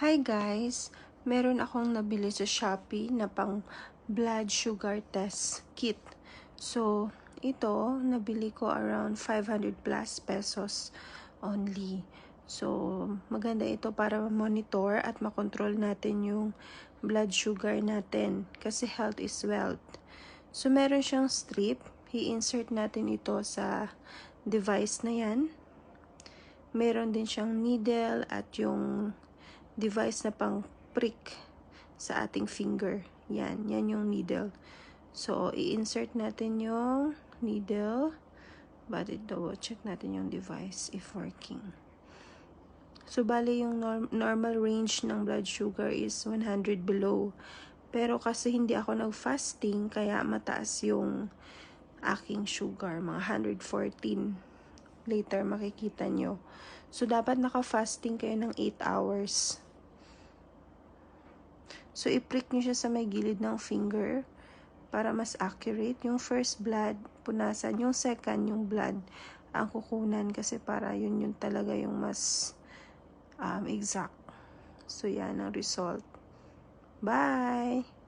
Hi guys! Meron akong nabili sa Shopee na pang blood sugar test kit. So, ito, nabili ko around 500 plus pesos only. So, maganda ito para monitor at makontrol natin yung blood sugar natin kasi health is wealth. So, meron siyang strip. I-insert natin ito sa device na yan. Meron din siyang needle at yung device na pang prick sa ating finger. Yan yung needle. So, i-insert natin yung needle. But ito, check natin yung device if working. So, bali yung normal range ng blood sugar is 100 below. Pero kasi hindi ako nag-fasting, kaya mataas yung aking sugar, mga 114. Later, makikita nyo. So, dapat naka-fasting kayo ng 8 hours. So, i-prick nyo siya sa may gilid ng finger para mas accurate. Yung first blood, punasan. Yung second, yung blood, ang kukunan kasi para yun talaga yung mas exact. So, yan ang result. Bye!